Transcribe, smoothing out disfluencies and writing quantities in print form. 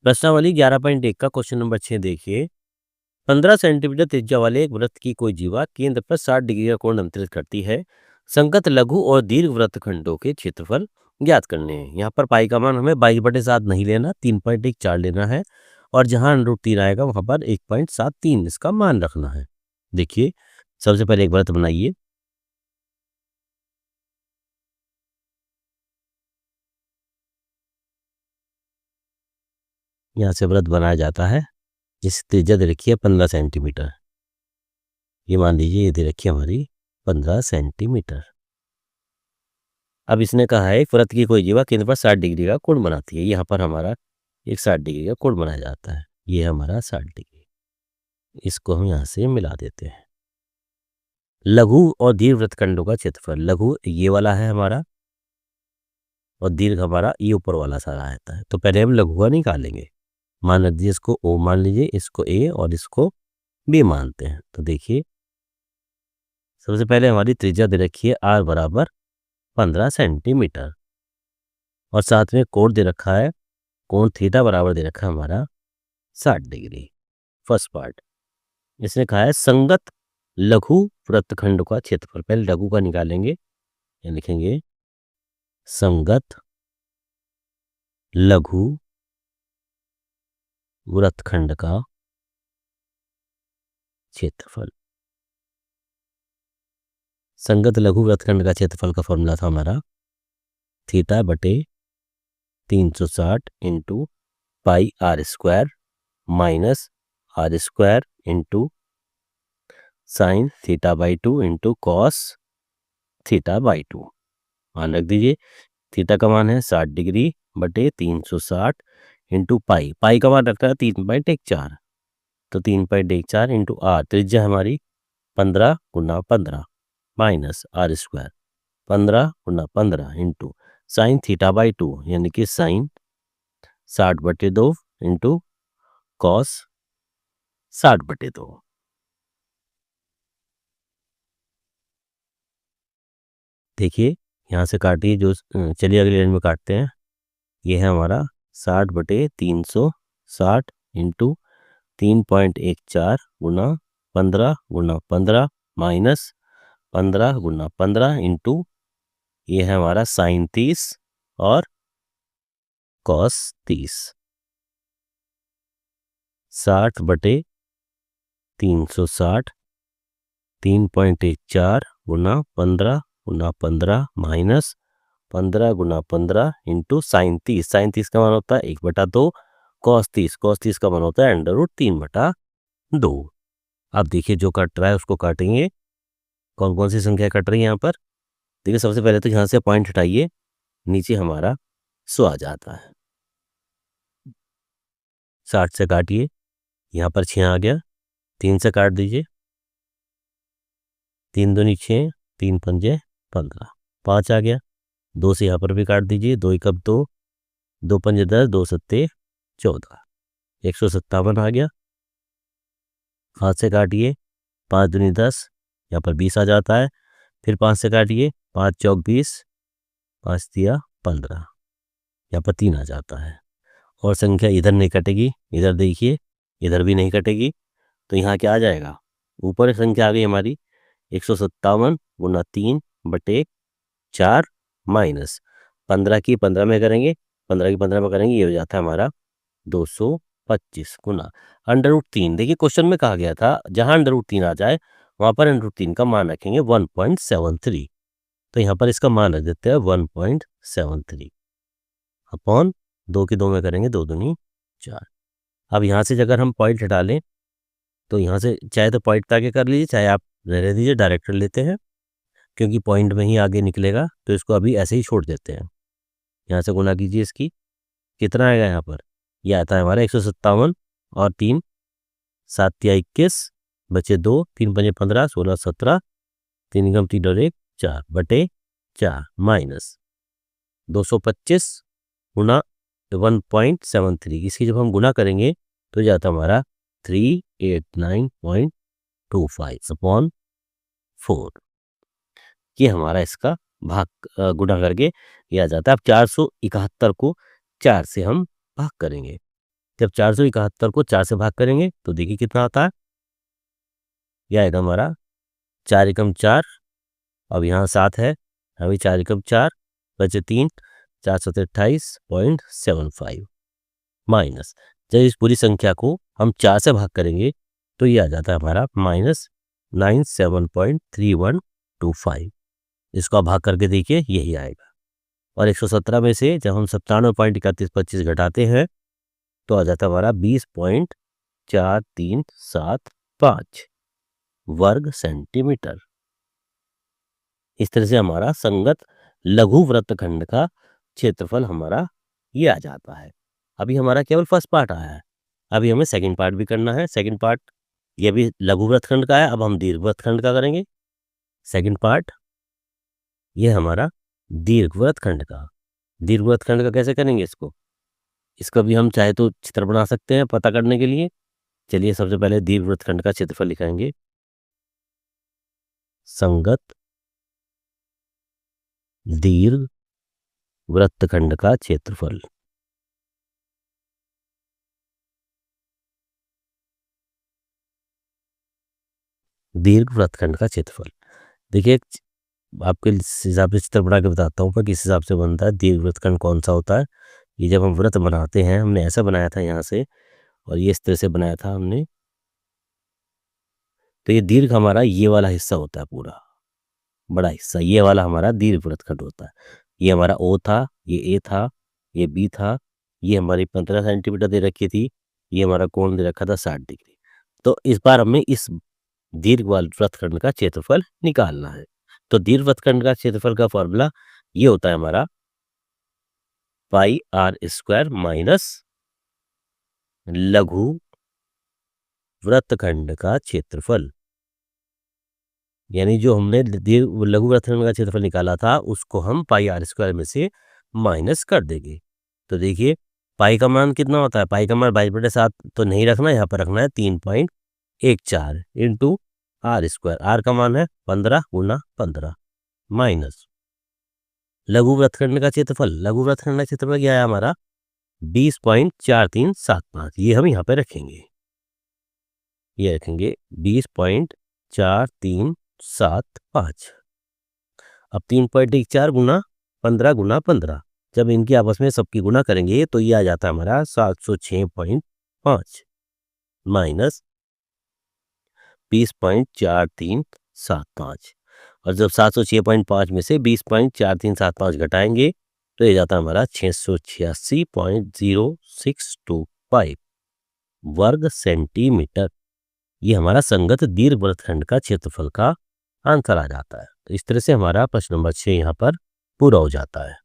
प्रश्नावली 11.1 का question number 6 देखिए। 15 सेंटीमीटर त्रिज्या वाले एक वृत्त की कोई जीवा केंद्र पर 60 डिग्री का कोण अंतरित करती है। संगत लघु और दीर्घ वृत्तखंडों के क्षेत्रफल ज्ञात करने हैं। यहाँ पर पाई का मान हमें 22/7 नहीं लेना, 3.14 लेना है और जहां √3 आएगा वहां पर 1.73 इसका मान रखना है। देखिए, सबसे पहले एक वृत्त बनाइए। यहाँ से वृत्त बनाया जाता है जिसकी त्रिज्या दे रखी है 15 सेंटीमीटर। ये मान लीजिए, ये दे रखी है हमारी 15 सेंटीमीटर। अब इसने कहा है एक वृत्त की कोई जीवा केंद्र पर 60 डिग्री का कोण बनाती है। यहाँ पर हमारा एक 60 डिग्री का कोण बनाया जाता है। ये हमारा 60 डिग्री, इसको हम यहाँ से मिला देते हैं। लघु और दीर्घ वृत्तखंडों का क्षेत्रफल, लघु ये वाला है हमारा और दीर्घ हमारा ये ऊपर वाला सारा रहता है। तो पहले हम लघु का निकालेंगे। मान लीजिए इसको ओ मान लीजिए, इसको ए और इसको बी मानते हैं। तो देखिए, सबसे पहले हमारी त्रिज्या दे रखी है आर बराबर 15 सेंटीमीटर और साथ में कोण दे रखा है, कोण थीटा बराबर दे रखा है हमारा 60 डिग्री। फर्स्ट पार्ट इसने कहा है संगत लघु वृत्तखंड का क्षेत्रफल। पहले लघु का निकालेंगे, ये लिखेंगे संगत लघु वृत्तखंड का क्षेत्रफल। संगत लघु वृत्तखंड का क्षेत्रफल का फॉर्मूला था हमारा थीटा बटे 360 into pi R square minus R square into sine theta by 2 into cos theta by 2। मान रख दीजिए, थीटा का मान है 60 डिग्री बटे 360 इंटू पाई, पाई का मान रखता है 3.14, तो 3.14 इंटू आर, त्रिज्या हमारी 15 गुना 15 माइनस आर स्क्वायर 15 गुना 15 इंटू साइन थीटा बाई 2 यानी कि साइन 60/2 इंटू कॉस 60/2। देखिए, यहाँ से काटिए जो चलिए अगली लाइन में काटते हैं। ये है हमारा 60/360 इंटू 3.14 गुना 15 गुना 15 माइनस 15 गुना 15 इंटू ये है हमारा साइन 30 और कॉस 30। 60/360 3.14 गुना 15 गुना 15 माइनस 15 गुना 15 इंटू साइन 30, साइन 30 का मान होता है 1/2, कॉस 30 का मान होता है √3/2। अब देखिए जो कट रहा है उसको काटेंगे। कौन कौन सी संख्या कट रही है यहाँ पर? देखिए, सबसे पहले तो यहाँ से पॉइंट हटाइए, नीचे हमारा 100 आ जाता है। 60 से काटिए, यहाँ पर 6 आ गया, 3 से काट दीजिए, 3 दूनी 6, 3 पंजे 15, 5 आ गया, 2 से यहाँ पर भी काट दीजिए, 2 एकम 2, 2 पंजे 10, 2 सत्ते 14, 157 आ गया। हाथ से काटिए, 5 दूनी 10, यहाँ पर 20 आ जाता है। फिर 5 से काटिए, 5 चौक 20, 5 दिया 15, यहाँ पर 3 आ जाता है। और संख्या इधर नहीं कटेगी, इधर देखिए, इधर भी नहीं कटेगी, तो यहाँ क्या आ जाएगा? ऊपर एक संख्या आ गई हमारी 157 गुना 3/4 माइनस 15 की 15 में करेंगे, 15 की 15 में करेंगे, ये हो जाता है हमारा 225 गुना √3। देखिए, क्वेश्चन में कहा गया था जहां √3 आ जाए वहां पर √3 का मान रखेंगे 1.73, तो यहाँ पर इसका मान रख देते हैं 1.73 अपॉन 2 की 2 में करेंगे, 2 दूनी 4। अब यहाँ से अगर हम पॉइंट हटा लें तो यहाँ से चाहे तो पॉइंट आगे कर लीजिए, चाहे आप रहने दीजिए, डायरेक्ट कर लेते हैं क्योंकि पॉइंट में ही आगे निकलेगा, तो इसको अभी ऐसे ही छोड़ देते हैं। यहाँ से गुना कीजिए, इसकी कितना आएगा यहाँ पर? यह आता है हमारा 157 और 3 7 या 21 बचे 2, 3 पंजे 15, 16 17, 3 गम 3 और 1 4/4 माइनस 225 गुना 1.73। इसकी जब हम गुना करेंगे तो जाता हमारा 389.25 अपॉन 4। ये हमारा इसका भाग गुणा करके ये आ जाता है। अब 471 को 4 से हम भाग करेंगे, जब 471 को 4 से भाग करेंगे तो देखिए कितना आता है, यह आएगा हमारा 4 एकम 4, अब यहाँ 7 है, अभी 4 एकम 4 बचे 3, 428.75 माइनस, जब इस पूरी संख्या को हम 4 से भाग करेंगे तो ये आ जाता है हमारा -97.3125। इसको आप भाग करके देखिए, यही आएगा। और 117 में से जब हम 97.3125 घटाते हैं तो आ जाता है हमारा 20.4375 वर्ग सेंटीमीटर। इस तरह से हमारा संगत लघु वृत्तखंड का क्षेत्रफल हमारा ये आ जाता है। अभी हमारा केवल फर्स्ट पार्ट आया है, अभी हमें सेकंड पार्ट भी करना है। सेकंड पार्ट ये भी लघु वृत्तखंड का है, अब हम दीर्घ वृत्तखंड का करेंगे। सेकंड पार्ट ये हमारा दीर्घ वृत्तखंड का। दीर्घ वृत्तखंड का कैसे करेंगे इसको, इसका भी हम चाहे तो चित्र बना सकते हैं पता करने के लिए। चलिए सबसे पहले दीर्घ वृत्तखंड का क्षेत्रफल लिखाएंगे। संगत दीर्घ वृत्तखंड का क्षेत्रफल। दीर्घ वृत्तखंड का क्षेत्रफल देखिए, आपके हिसाब से चित्र बना के बताता हूँ पर किस हिसाब से बनता है। दीर्घ वृत्तखंड कौन सा होता है, ये जब हम वृत्त बनाते हैं, हमने ऐसा बनाया था यहाँ से और ये इस तरह से बनाया था हमने, तो ये दीर्घ हमारा ये वाला हिस्सा होता है, पूरा बड़ा हिस्सा ये वाला हमारा दीर्घ वृत्तखंड होता है। ये हमारा ओ था, ये ए था, ये बी था, ये हमारी 15 सेंटीमीटर दे रखी थी, ये हमारा कोण दे रखा था 60 डिग्री। तो इस बार हमें इस दीर्घ वृत्तखंड का क्षेत्रफल निकालना है। तो दीर्घ वृत्तखंड का क्षेत्रफल का फॉर्मूला ये होता है हमारा पाई आर स्क्वायर माइनस लघु वृत्तखंड का क्षेत्रफल। यानी जो हमने लघु वृत्तखंड का क्षेत्रफल निकाला था उसको हम पाई आर स्क्वायर में से माइनस कर देंगे। तो देखिए पाई का मान कितना होता है, पाई का मान 22/7 तो नहीं रखना, यहाँ पर रखना है 3.14 इंटू आर स्क्वायर। आर का मान है 15 गुना 15 माइनस लघु वृत्तखंड का क्षेत्रफल। लघु वृत्तखंड का क्षेत्रफल क्या है हमारा 20.4375। ये हम यहाँ पे रखेंगे, ये रखेंगे 20.4375। अब 3.14 गुना 15 गुना 15, जब इनकी आपस में सबकी गुना करेंगे तो ये आ जाता है हमारा 706.5 माइनस 20.4375। और जब 706.5 में से 20.4375 घटाएंगे तो ये जाता है हमारा 686.0625 वर्ग सेंटीमीटर। ये हमारा संगत दीर्घ वृत्तखंड का क्षेत्रफल का आंसर आ जाता है। तो इस तरह से हमारा प्रश्न नंबर 6 यहाँ पर पूरा हो जाता है।